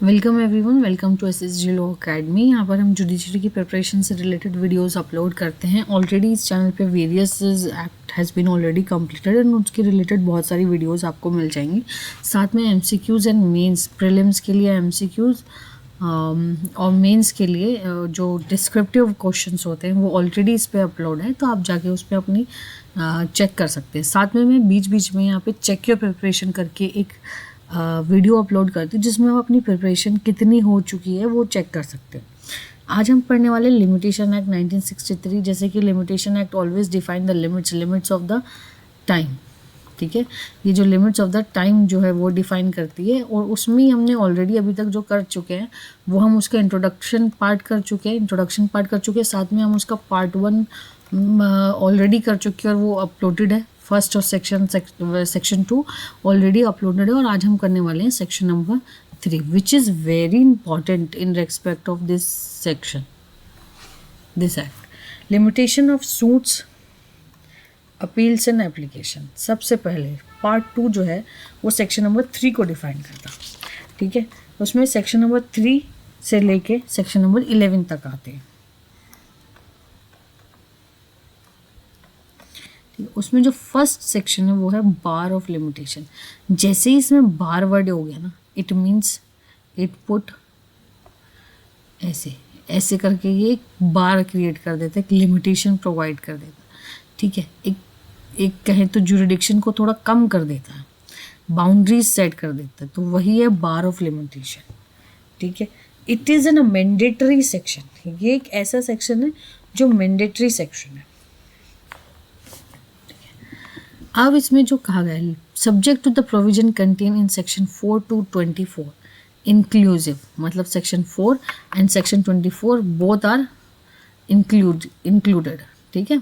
Welcome everyone, welcome to SSG law academy. यहाँ पर हम जुडिशरी की प्रिपरेशन से रिलेटेड वीडियोस अपलोड करते हैं। ऑलरेडी इस चैनल पे various act has been already completed and उसके रिलेटेड बहुत सारी वीडियोस आपको मिल जाएंगी। साथ में एमसीक्यूज़ एंड मेंस, प्रीलिम्स के लिए एमसीक्यूज़ और मेंस के लिए जो डिस्क्रिप्टिव क्वेश्चंस होते हैं वो ऑलरेडी इस पर अपलोड है, तो आप जाके उस पर अपनी चेक कर सकते हैं। साथ में मैं बीच बीच में यहाँ पे चेक योर प्रिपरेशन करके एक वीडियो अपलोड करती हूँ जिसमें हम अपनी प्रिपरेशन कितनी हो चुकी है वो चेक कर सकते हैं। आज हम पढ़ने वाले लिमिटेशन एक्ट 1963। जैसे कि limitation act always define the limits of the time. ठीक है, ये जो लिमिट्स ऑफ द टाइम जो है वो डिफाइन करती है, और उसमें हमने ऑलरेडी अभी तक जो कर चुके हैं वो हम उसका इंट्रोडक्शन पार्ट कर चुके हैं। साथ में हम उसका पार्ट 1 ऑलरेडी कर चुके हैं और वो अपलोडेड है। फर्स्ट और सेक्शन 2 ऑलरेडी अपलोडेड है, और आज हम करने वाले हैं section number 3, which is very important in respect of this section, this act. Limitation of suits, appeals and application. सबसे पहले पार्ट 2 जो है वो सेक्शन नंबर 3 को डिफाइन करता। ठीक है, उसमें सेक्शन नंबर 3 से लेके सेक्शन नंबर 11 तक आते हैं। उसमें जो फर्स्ट सेक्शन है वो है बार ऑफ लिमिटेशन। जैसे ही इसमें बार वर्ड हो गया ना, इट मीन्स इट पुट ऐसे ऐसे करके ये एक बार क्रिएट कर देता है, एक लिमिटेशन प्रोवाइड कर देता है। ठीक है, एक कहें तो जुरिडिक्शन को थोड़ा कम कर देता है, बाउंड्रीज सेट कर देता है, तो वही है बार ऑफ लिमिटेशन। ठीक है, it is an mandatory section. ये एक ऐसा सेक्शन है जो मैंडेटरी सेक्शन है। अब इसमें जो कहा गया है, subject to the provision contain in section 4 to 24 inclusive, मतलब section 4 and section 24 both are included. ठीक है,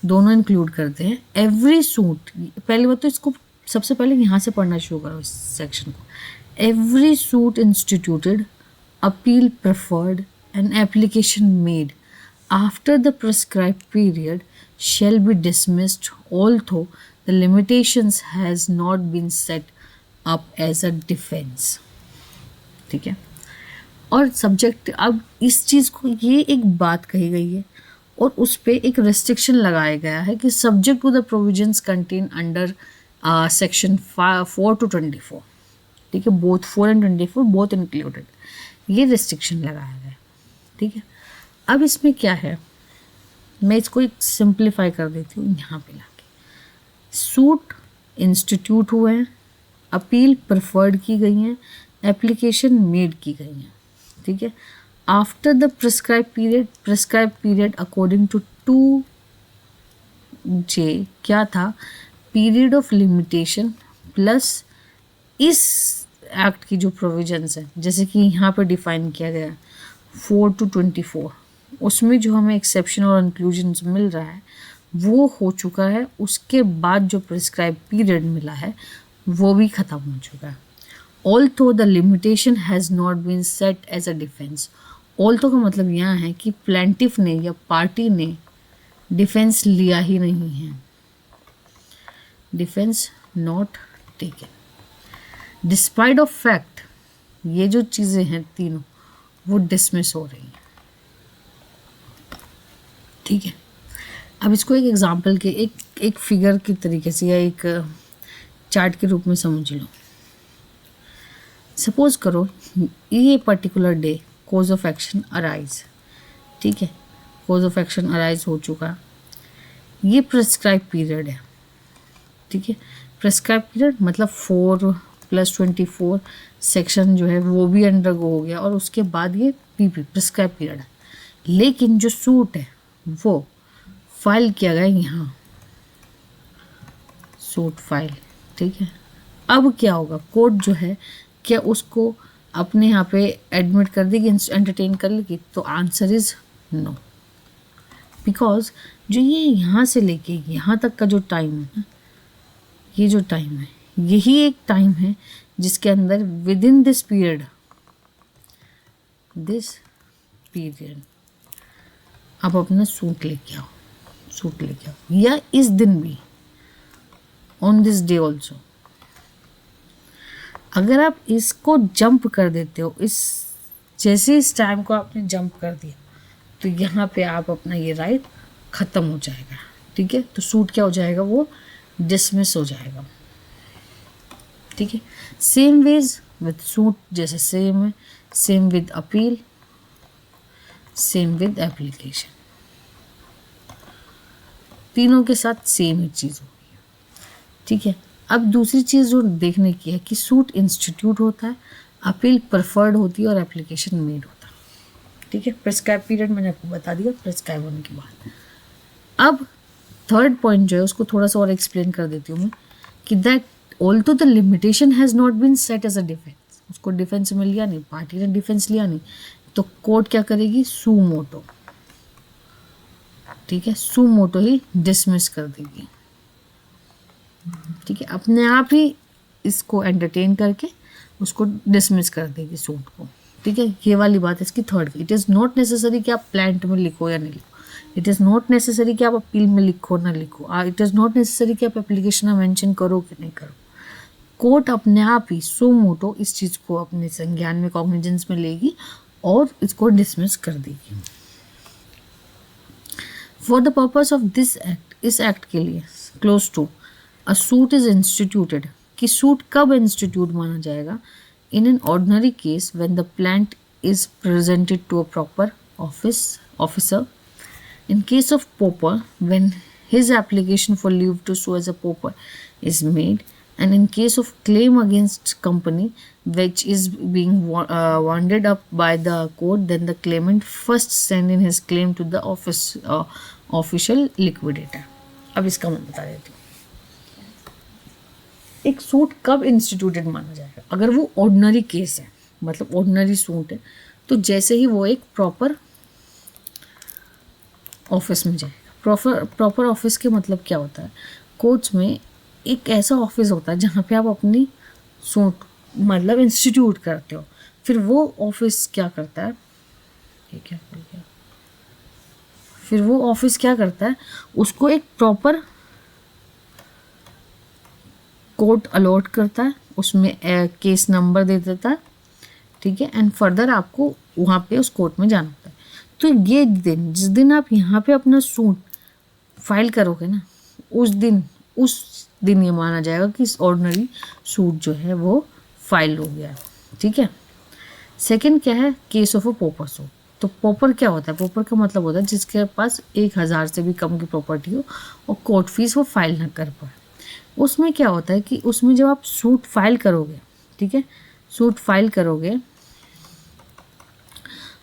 दोनों इंक्लूड करते हैं। एवरी सूट, पहली बात तो इसको सबसे पहले यहाँ से पढ़ना शुरू करो इस सेक्शन को। Every suit instituted, appeal preferred and application made after the prescribed period shall be dismissed although the limitations has not been set up as a defense। ठीक है, और सब्जेक्ट, अब इस चीज़ को, ये एक बात कही गई है और उस पर एक रेस्ट्रिक्शन लगाया गया है कि subject to the provisions contain under section 4 to 24। ठीक है, बोथ 4 and 24 बोथ इंक्लूडेड, ये रेस्ट्रिक्शन लगाया गया है। ठीक है, अब इसमें क्या है, मैं इसको एक सिंप्लीफाई कर देती हूँ यहाँ पे लाके। सूट इंस्टीट्यूट हुए हैं, अपील प्रेफर्ड की गई हैं, एप्लीकेशन मेड की गई हैं। ठीक है, after the prescribe period according to 2J क्या था, पीरियड ऑफ लिमिटेशन प्लस इस एक्ट की जो प्रोविजंस है, जैसे कि यहाँ पर डिफाइन किया गया 4 to 24, उसमें जो हमें एक्सेप्शन और इंक्लूजन मिल रहा है वो हो चुका है। उसके बाद जो प्रिस्क्राइब पीरियड मिला है वो भी ख़त्म हो चुका है। Although the limitation has not been set as a defence. Although का मतलब यहाँ है कि प्लेंटिफ ने या पार्टी ने डिफेंस लिया ही नहीं है, defence not taken. Despite of fact, ये जो चीज़ें हैं तीनों वो डिसमिस हो रही हैं। ठीक है, अब इसको एक एग्जांपल के एक फिगर की तरीके से या एक चार्ट के रूप में समझ लो। सपोज करो ये particular day cause of action arise. ठीक है, कोज ऑफ एक्शन अराइज हो चुका, ये प्रिस्क्राइब पीरियड है। ठीक है, प्रिस्क्राइब पीरियड मतलब 4 + 24 सेक्शन जो है वो भी अंडरगो हो गया, और उसके बाद ये पीपी प्रिस्क्राइब पीरियड है। लेकिन जो सूट है वो फाइल किया गया यहाँ, सूट फाइल। ठीक है, अब क्या होगा, कोर्ट जो है क्या उसको अपने यहाँ पे एडमिट कर देगी, एंटरटेन कर लेगी? तो आंसर इज नो, बिकॉज जो ये यहाँ से लेके यहाँ तक का जो टाइम है ना, ये जो टाइम है यही एक टाइम है जिसके अंदर विद इन दिस पीरियड आप अपना सूट लेके आओ, या इस दिन भी, ऑन दिस डे ऑल्सो। अगर आप इसको जंप कर देते हो, इस जैसे इस टाइम को आपने जंप कर दिया तो यहाँ पे आप अपना ये राइट ख़त्म हो जाएगा। ठीक है, तो सूट क्या हो जाएगा, वो डिसमिस हो जाएगा। ठीक है, सेम वेज विद सूट, जैसे सेम है, same with appeal, same with application, तीनों के साथ सेम ही चीज़ होगी। ठीक है, अब दूसरी चीज़ जो देखने की है कि सूट इंस्टीट्यूट होता है, अपील प्रेफर्ड होती है और एप्लीकेशन मेड होता है। ठीक है, प्रिस्क्राइब पीरियड मैंने आपको बता दिया प्रिस्क्राइब होने के बाद। अब थर्ड पॉइंट जो है उसको थोड़ा सा और एक्सप्लेन कर देती हूँ मैं कि that although the limitation has not been set as a defence, उसको डिफेंस में लिया नहीं, पार्टी ने डिफेंस लिया नहीं, तो कोर्ट क्या करेगी, सू मोटो। ठीक है, सू मोटो ही डिसमिस कर देगी। ठीक है, अपने आप ही इसको एंटरटेन करके उसको डिसमिस कर देगी सूट को। ठीक है, ये वाली बात है इसकी third. It is not necessary कि आप प्लांट में लिखो या नहीं लिखो, इट इज़ नॉट नेसेसरी कि आप अपील में लिखो ना लिखो, इट इज़ नॉट नेसेसरी कि आप एप्लीकेशन में मेंशन करो कि नहीं करो। कोर्ट अपने आप ही सो मोटो इस चीज़ को अपने संज्ञान में, कॉग्निजेंस में लेगी और इसको डिसमिस कर देगी। For the purpose of this act, इस एक्ट के लिए close to a suit is instituted, कि सूट कब इंस्टीट्यूट माना जाएगा, in an ordinary case when the plaint is presented to a proper officer, in case of pauper when his application for leave to sue as a pauper is made, and in case of claim against company which is being wounded up by the court, then the claimant first send in his claim to the official liquidator. अब इसका मैं बता देती हूँ, एक suit कब instituted माना जाएगा, अगर वो ऑर्डिनरी केस है, मतलब ऑर्डिनरी सूट है, तो जैसे ही वो एक प्रॉपर ऑफिस में जाएगा। प्रॉपर ऑफिस के मतलब क्या होता है, कोर्ट्स में एक ऐसा ऑफिस होता है जहाँ पे आप अपनी सूट मतलब इंस्टीट्यूट करते हो। फिर वो ऑफिस क्या करता है, फिर वो ऑफिस क्या करता है, उसको एक प्रॉपर कोर्ट अलॉट करता है, उसमें केस नंबर दे देता है। ठीक है, एंड फर्दर आपको वहाँ पे उस कोर्ट में जाना होता है। तो ये दिन, जिस दिन आप यहाँ पे अपना सूट फाइल करोगे ना, उस दिन ये माना जाएगा कि इस ऑर्डिनरी सूट जो है वो फाइल हो गया है। ठीक है, सेकंड क्या है, case of a pauper suit. तो पॉपर क्या होता है, पॉपर का मतलब होता है जिसके पास 1000 से भी कम की प्रॉपर्टी हो और कोर्ट फीस वो फाइल ना कर पाए। उसमें क्या होता है कि उसमें जब आप सूट फाइल करोगे, ठीक है, सूट फाइल करोगे,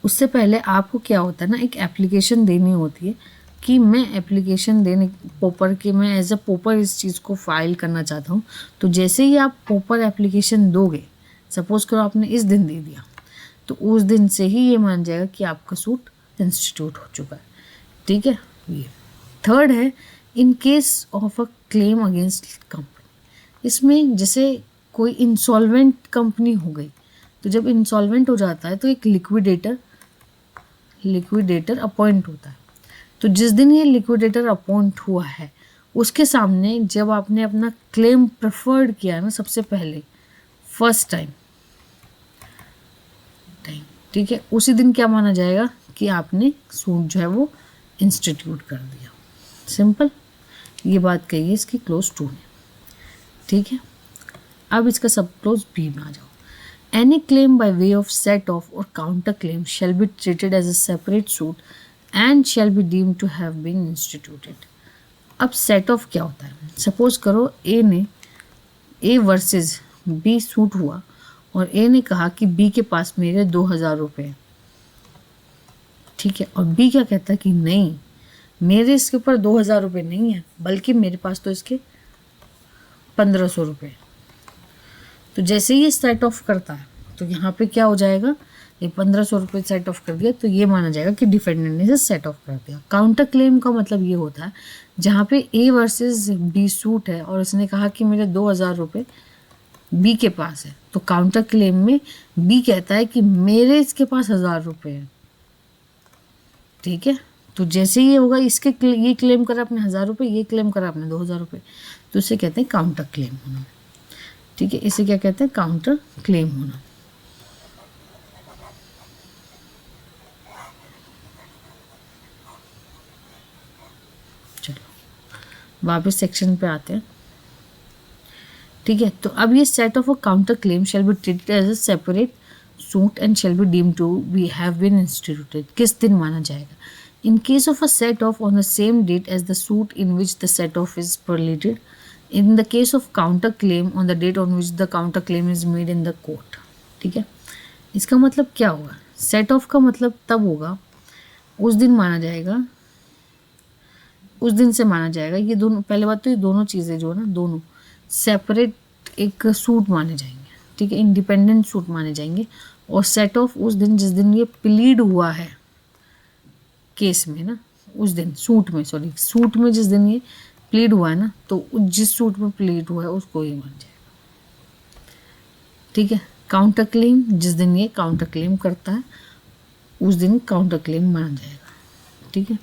उससे पहले आपको क्या होता है ना, एक एप्लीकेशन देनी होती है कि मैं एप्लीकेशन देने पॉपर के, मैं एज अ पॉपर इस चीज़ को फाइल करना चाहता हूँ। तो जैसे ही आप पॉपर एप्लीकेशन दोगे, सपोज करो आपने इस दिन दे दिया, तो उस दिन से ही ये मान जाएगा कि आपका सूट इंस्टीट्यूट हो चुका है। ठीक है, ये थर्ड है, इन case of a claim against company. इसमें जैसे कोई इंसॉल्वेंट कंपनी हो गई, तो जब इंसॉल्वेंट हो जाता है तो एक लिक्विडेटर अपॉइंट होता है। तो जिस दिन ये लिक्विडेटर अपॉइंट हुआ है, उसके सामने जब आपने अपना क्लेम प्रेफर्ड किया है ना, सबसे पहले फर्स्ट टाइम, ठीक है, उसी दिन क्या माना जाएगा कि आपने सूट जो है वो इंस्टीट्यूट कर दिया। सिंपल, ये बात कही है इसकी क्लोज 2 ने। ठीक है, अब इसका सब क्लोज बी में आ जाओ। Any claim by way of set off or counter claim shall be treated as a separate suit and shall be deemed to have been instituted. अब set off क्या होता है, सपोज करो A वर्सेस B सूट हुआ और A ने कहा कि B के पास मेरे 2000 रुपये हैं। ठीक है, और B क्या कहता है कि नहीं, मेरे इसके ऊपर 2000 रुपये नहीं है, बल्कि मेरे पास तो इसके 1500 रुपये। तो जैसे ही ये सेट ऑफ करता है तो यहाँ पे क्या हो जाएगा, ये 1500 रुपये सेट ऑफ कर दिया, तो ये माना जाएगा कि डिफेंडेंट ने इसे सेट ऑफ कर दिया। काउंटर क्लेम का मतलब ये होता है जहाँ पे A वर्सेस B सूट है और उसने कहा कि मेरे 2000 रुपये B के पास है, तो काउंटर क्लेम में B कहता है कि मेरे इसके पास 1000 रुपये है। ठीक है, तो जैसे ये होगा, इसके ये क्लेम करा अपने 1000 रुपये, ये क्लेम करा अपने 2000 रुपये, तो इसे कहते हैं काउंटर क्लेम होना। ठीक है, इसे क्या कहते हैं, काउंटर क्लेम होना। चलो वापस सेक्शन पे आते हैं। ठीक है, तो अब ये set off a counter claim shall be treated as a separate suit and shall be deemed to be have been instituted. किस दिन माना जाएगा? In case of a set off on the same date as the suit in which the set off is pleaded, in the case of counter claim on the date on which the counter claim is made in the court. ठीक है, इसका मतलब क्या होगा? Set of का मतलब तब होगा, उस दिन माना जाएगा, उस दिन से माना जाएगा। ये दोनों, पहले बात तो ये दोनों चीज़ें जो है ना, दोनों सेपरेट एक सूट माने जाएंगे। ठीक है, इंडिपेंडेंट सूट माने जाएंगे। और सेट ऑफ उस दिन जिस दिन ये प्लीड हुआ है केस में ना, उस दिन सूट में, सॉरी सूट में जिस दिन ये प्लीड हुआ है ना, तो जिस सूट में प्लीड हुआ है उसको ही मान जाएगा। ठीक है, काउंटर क्लेम जिस दिन ये काउंटर क्लेम करता है उस दिन काउंटर क्लेम माना जाएगा। ठीक है,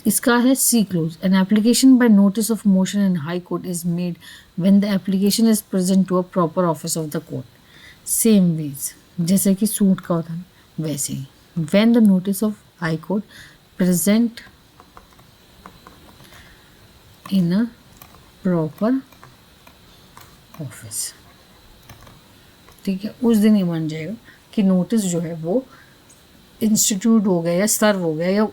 इसका है C clause. An application by notice of motion in High Court is made when the application is present to a proper office of the court. Same ways जैसे कि सूट का होता है वैसे ही, when the notice of High Court present in a proper office. ठीक है, उस दिन ही मान जाएगा कि नोटिस जो है वो इंस्टीट्यूट हो गया या सर्व हो गया, या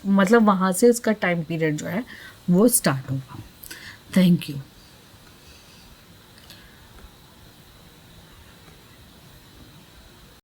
मतलब वहाँ से उसका टाइम पीरियड जो है वो स्टार्ट होगा। Thank you.